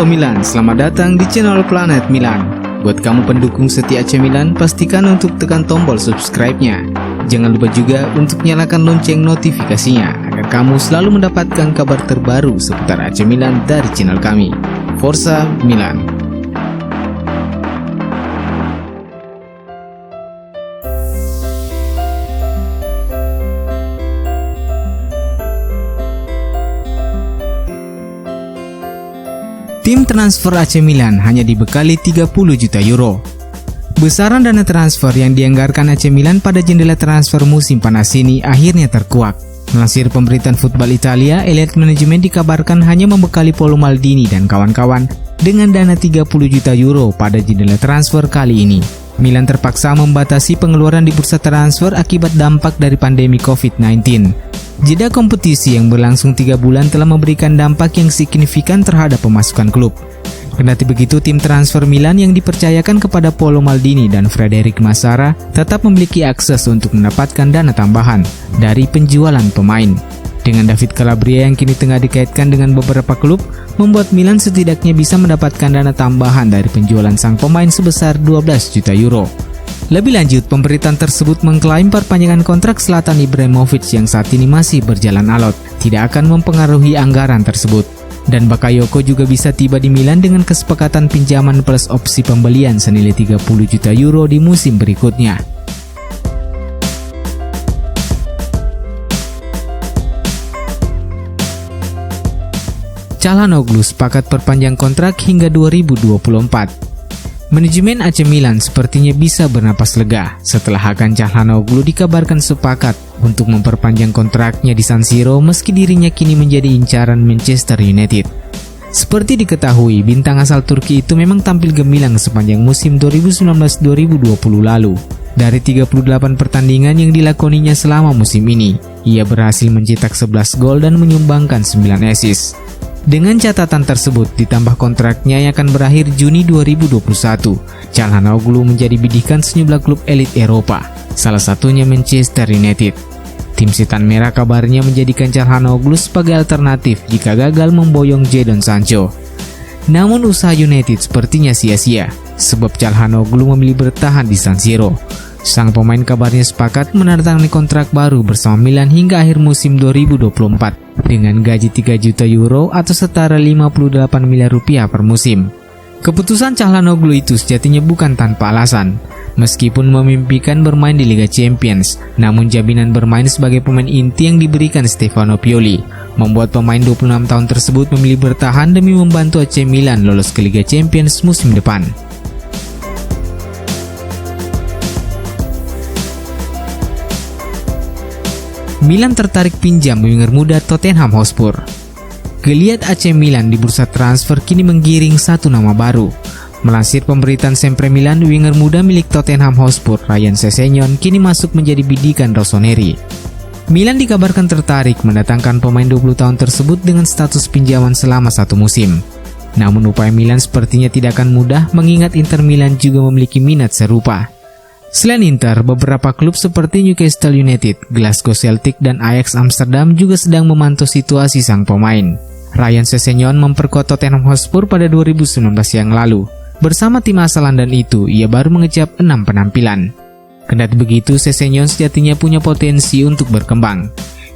Halo Milan, selamat datang di channel Planet Milan. Buat kamu pendukung setia AC Milan, pastikan untuk tekan tombol subscribe-nya. Jangan lupa juga untuk nyalakan lonceng notifikasinya agar kamu selalu mendapatkan kabar terbaru seputar AC Milan dari channel kami. Forza Milan. Tim transfer AC Milan hanya dibekali 30 juta euro. Besaran dana transfer yang dianggarkan AC Milan pada jendela transfer musim panas ini akhirnya terkuak. Melansir pemberitaan Football Italia, Elite Management dikabarkan hanya membekali Paolo Maldini dan kawan-kawan dengan dana 30 juta euro pada jendela transfer kali ini. Milan terpaksa membatasi pengeluaran di bursa transfer akibat dampak dari pandemi COVID-19. Jeda kompetisi yang berlangsung 3 bulan telah memberikan dampak yang signifikan terhadap pemasukan klub. Kendati begitu, tim transfer Milan yang dipercayakan kepada Paolo Maldini dan Frederic Massara tetap memiliki akses untuk mendapatkan dana tambahan dari penjualan pemain. Dengan David Calabria yang kini tengah dikaitkan dengan beberapa klub, membuat Milan setidaknya bisa mendapatkan dana tambahan dari penjualan sang pemain sebesar 12 juta euro. Lebih lanjut, pemberitaan tersebut mengklaim perpanjangan kontrak Zlatan Ibrahimovic yang saat ini masih berjalan alot tidak akan mempengaruhi anggaran tersebut. Dan Bakayoko juga bisa tiba di Milan dengan kesepakatan pinjaman plus opsi pembelian senilai 30 juta euro di musim berikutnya. Calhanoglu sepakat perpanjang kontrak hingga 2024. Manajemen AC Milan sepertinya bisa bernapas lega setelah Hakan Calhanoglu dikabarkan sepakat untuk memperpanjang kontraknya di San Siro meski dirinya kini menjadi incaran Manchester United. Seperti diketahui, bintang asal Turki itu memang tampil gemilang sepanjang musim 2019-2020 lalu. Dari 38 pertandingan yang dilakoninya selama musim ini, ia berhasil mencetak 11 gol dan menyumbangkan 9 assist. Dengan catatan tersebut, ditambah kontraknya yang akan berakhir Juni 2021, Calhanoglu menjadi bidikan sejumlah klub elit Eropa, salah satunya Manchester United. Tim Setan Merah kabarnya menjadikan Calhanoglu sebagai alternatif jika gagal memboyong Jadon Sancho. Namun usaha United sepertinya sia-sia, sebab Calhanoglu memilih bertahan di San Siro. Sang pemain kabarnya sepakat menandatangani kontrak baru bersama Milan hingga akhir musim 2024 dengan gaji 3 juta euro atau setara 58 miliar rupiah per musim. Keputusan Calhanoglu itu sejatinya bukan tanpa alasan. Meskipun memimpikan bermain di Liga Champions, namun jaminan bermain sebagai pemain inti yang diberikan Stefano Pioli membuat pemain 26 tahun tersebut memilih bertahan demi membantu AC Milan lolos ke Liga Champions musim depan. Milan tertarik pinjam winger muda Tottenham Hotspur. Geliat AC Milan di bursa transfer kini menggiring satu nama baru. Melansir pemberitaan Sempre Milan, winger muda milik Tottenham Hotspur, Ryan Sessegnon, kini masuk menjadi bidikan Rossoneri. Milan dikabarkan tertarik mendatangkan pemain 20 tahun tersebut dengan status pinjaman selama 1 musim. Namun upaya Milan sepertinya tidak akan mudah mengingat Inter Milan juga memiliki minat serupa. Selain Inter, beberapa klub seperti Newcastle United, Glasgow Celtic, dan Ajax Amsterdam juga sedang memantau situasi sang pemain. Ryan Sessegnon memperkuat Tottenham Hotspur pada 2019 yang lalu. Bersama tim asal London itu, ia baru mengecap 6 penampilan. Kendati begitu, Sessegnon sejatinya punya potensi untuk berkembang.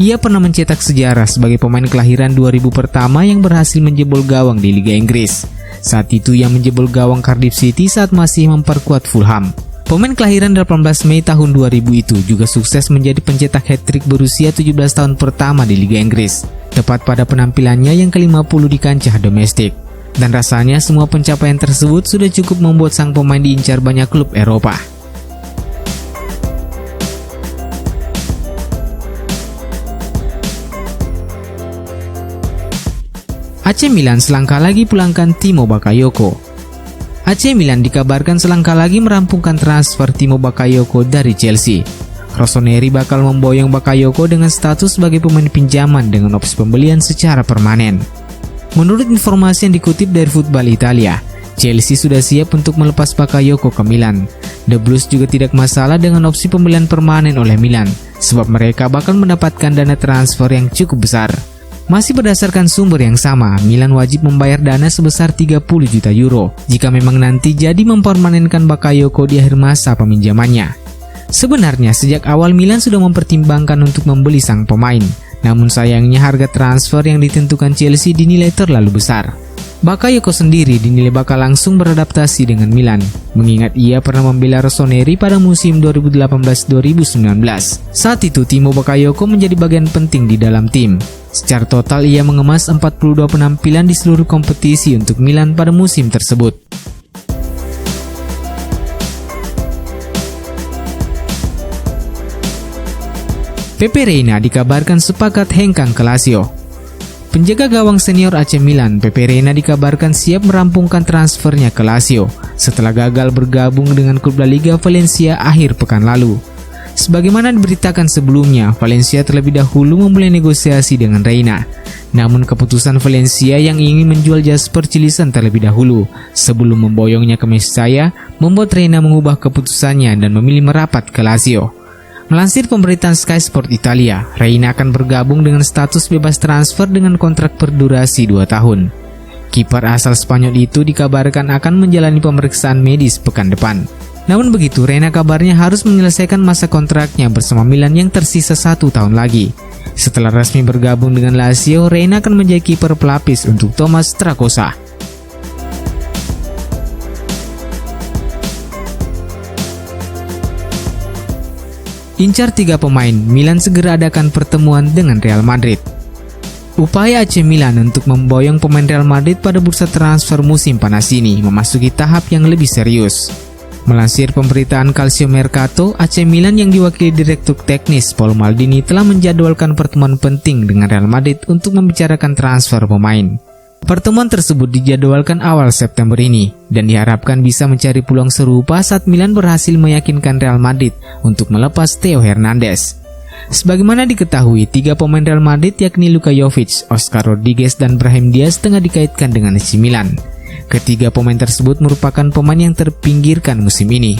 Ia pernah mencetak sejarah sebagai pemain kelahiran 2000 pertama yang berhasil menjebol gawang di Liga Inggris. Saat itu ia menjebol gawang Cardiff City saat masih memperkuat Fulham. Pemain kelahiran 18 Mei tahun 2000 itu juga sukses menjadi pencetak hat-trick berusia 17 tahun pertama di Liga Inggris, tepat pada penampilannya yang ke-50 di kancah domestik. Dan rasanya semua pencapaian tersebut sudah cukup membuat sang pemain diincar banyak klub Eropa. AC Milan selangkah lagi pulangkan Timo Bakayoko. AC Milan dikabarkan selangkah lagi merampungkan transfer Timo Bakayoko dari Chelsea. Rossoneri bakal memboyong Bakayoko dengan status sebagai pemain pinjaman dengan opsi pembelian secara permanen. Menurut informasi yang dikutip dari Football Italia, Chelsea sudah siap untuk melepas Bakayoko ke Milan. The Blues juga tidak masalah dengan opsi pembelian permanen oleh Milan, sebab mereka bakal mendapatkan dana transfer yang cukup besar. Masih berdasarkan sumber yang sama, Milan wajib membayar dana sebesar 30 juta euro jika memang nanti jadi mempermanenkan Bakayoko di akhir masa peminjamannya. Sebenarnya sejak awal Milan sudah mempertimbangkan untuk membeli sang pemain, namun sayangnya harga transfer yang ditentukan Chelsea dinilai terlalu besar. Bakayoko sendiri dinilai bakal langsung beradaptasi dengan Milan, mengingat ia pernah membela Rossoneri pada musim 2018-2019. Saat itu Timo Bakayoko menjadi bagian penting di dalam tim. Secara total ia mengemas 42 penampilan di seluruh kompetisi untuk Milan pada musim tersebut. Pepe Reina dikabarkan sepakat hengkang ke Lazio. Penjaga gawang senior AC Milan, Pepe Reina dikabarkan siap merampungkan transfernya ke Lazio setelah gagal bergabung dengan klub La Liga Valencia akhir pekan lalu. Sebagaimana diberitakan sebelumnya, Valencia terlebih dahulu memulai negosiasi dengan Reina. Namun keputusan Valencia yang ingin menjual Jasper Cillessen terlebih dahulu sebelum memboyongnya ke Mestalla membuat Reina mengubah keputusannya dan memilih merapat ke Lazio. Melansir pemberitaan Sky Sport Italia, Reina akan bergabung dengan status bebas transfer dengan kontrak berdurasi 2 tahun. Kiper asal Spanyol itu dikabarkan akan menjalani pemeriksaan medis pekan depan. Namun begitu, Reina kabarnya harus menyelesaikan masa kontraknya bersama Milan yang tersisa 1 tahun lagi. Setelah resmi bergabung dengan Lazio, Reina akan menjadi kiper pelapis untuk Thomas Strakosha. Incar 3 pemain, Milan segera adakan pertemuan dengan Real Madrid. Upaya AC Milan untuk memboyong pemain Real Madrid pada bursa transfer musim panas ini memasuki tahap yang lebih serius. Melansir pemberitaan Calciomercato, AC Milan yang diwakili Direktur Teknis Paolo Maldini telah menjadwalkan pertemuan penting dengan Real Madrid untuk membicarakan transfer pemain. Pertemuan tersebut dijadwalkan awal September ini dan diharapkan bisa mencari peluang serupa saat Milan berhasil meyakinkan Real Madrid untuk melepas Theo Hernandez. Sebagaimana diketahui, 3 pemain Real Madrid yakni Luka Jovic, Oscar Rodriguez, dan Brahim Diaz tengah dikaitkan dengan AC Milan. Ketiga pemain tersebut merupakan pemain yang terpinggirkan musim ini.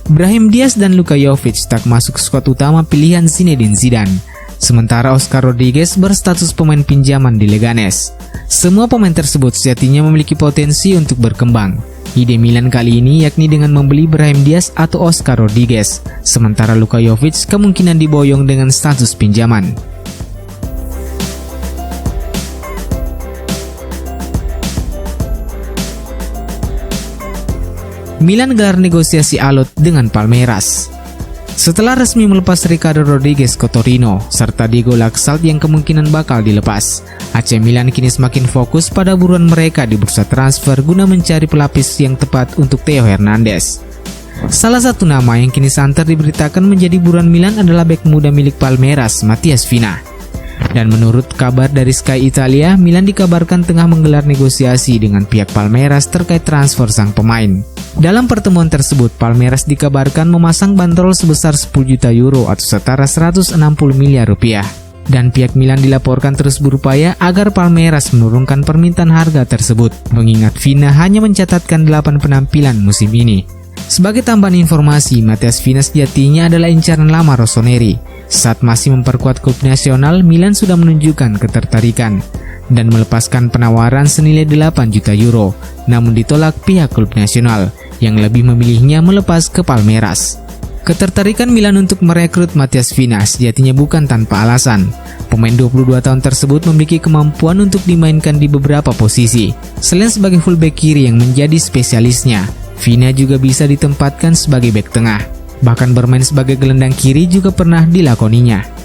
Brahim Diaz dan Luka Jovic tak masuk skuad utama pilihan Zinedine Zidane. Sementara Oscar Rodriguez berstatus pemain pinjaman di Leganes. Semua pemain tersebut sejatinya memiliki potensi untuk berkembang. Ide Milan kali ini yakni dengan membeli Brahim Diaz atau Oscar Rodriguez, sementara Luka Jovic kemungkinan diboyong dengan status pinjaman. Milan gelar negosiasi alot dengan Palmeiras. Setelah resmi melepas Ricardo Rodriguez ke Torino, serta Diego Laxalt yang kemungkinan bakal dilepas, AC Milan kini semakin fokus pada buruan mereka di bursa transfer guna mencari pelapis yang tepat untuk Theo Hernandez. Salah satu nama yang kini santer diberitakan menjadi buruan Milan adalah bek muda milik Palmeiras, Matías Vina. Dan menurut kabar dari Sky Italia, Milan dikabarkan tengah menggelar negosiasi dengan pihak Palmeiras terkait transfer sang pemain. Dalam pertemuan tersebut, Palmeiras dikabarkan memasang bandrol sebesar 10 juta euro atau setara 160 miliar rupiah. Dan pihak Milan dilaporkan terus berupaya agar Palmeiras menurunkan permintaan harga tersebut, mengingat Vina hanya mencatatkan 8 penampilan musim ini. Sebagai tambahan informasi, Matías Vina sejatinya adalah incaran lama Rossoneri. Saat masih memperkuat klub nasional, Milan sudah menunjukkan ketertarikan dan melepaskan penawaran senilai 8 juta euro, namun ditolak pihak klub nasional yang lebih memilihnya melepas ke Palmeiras. Ketertarikan Milan untuk merekrut Matías Vina sejatinya bukan tanpa alasan. Pemain 22 tahun tersebut memiliki kemampuan untuk dimainkan di beberapa posisi. Selain sebagai fullback kiri yang menjadi spesialisnya, Vina juga bisa ditempatkan sebagai bek tengah. Bahkan bermain sebagai gelandang kiri juga pernah dilakoninya.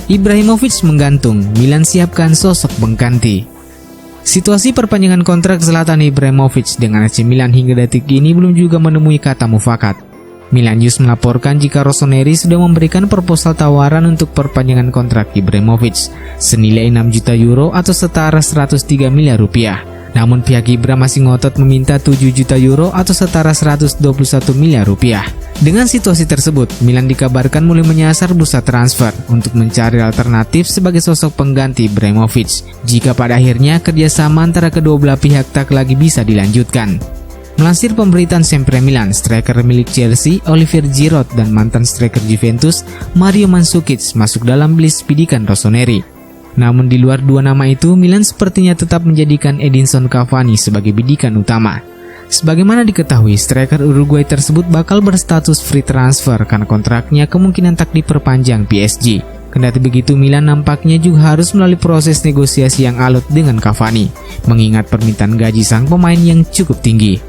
Ibrahimovic menggantung, Milan siapkan sosok pengganti. Situasi perpanjangan kontrak Zlatan Ibrahimovic dengan AC Milan hingga detik ini belum juga menemui kata mufakat. Milan News melaporkan jika Rossoneri sudah memberikan proposal tawaran untuk perpanjangan kontrak Ibrahimovic senilai 6 juta euro atau setara 103 miliar rupiah. Namun pihak Ibra masih ngotot meminta 7 juta euro atau setara 121 miliar rupiah. Dengan situasi tersebut, Milan dikabarkan mulai menyasar bursa transfer untuk mencari alternatif sebagai sosok pengganti Ibrahimovic jika pada akhirnya kerjasama antara kedua belah pihak tak lagi bisa dilanjutkan. Melansir pemberitaan Sempre Milan, striker milik Chelsea, Olivier Giroud dan mantan striker Juventus, Mario Mandzukic masuk dalam list bidikan Rossoneri. Namun di luar dua nama itu, Milan sepertinya tetap menjadikan Edinson Cavani sebagai bidikan utama. Sebagaimana diketahui, striker Uruguay tersebut bakal berstatus free transfer karena kontraknya kemungkinan tak diperpanjang PSG. Kendati begitu, Milan nampaknya juga harus melalui proses negosiasi yang alot dengan Cavani, mengingat permintaan gaji sang pemain yang cukup tinggi.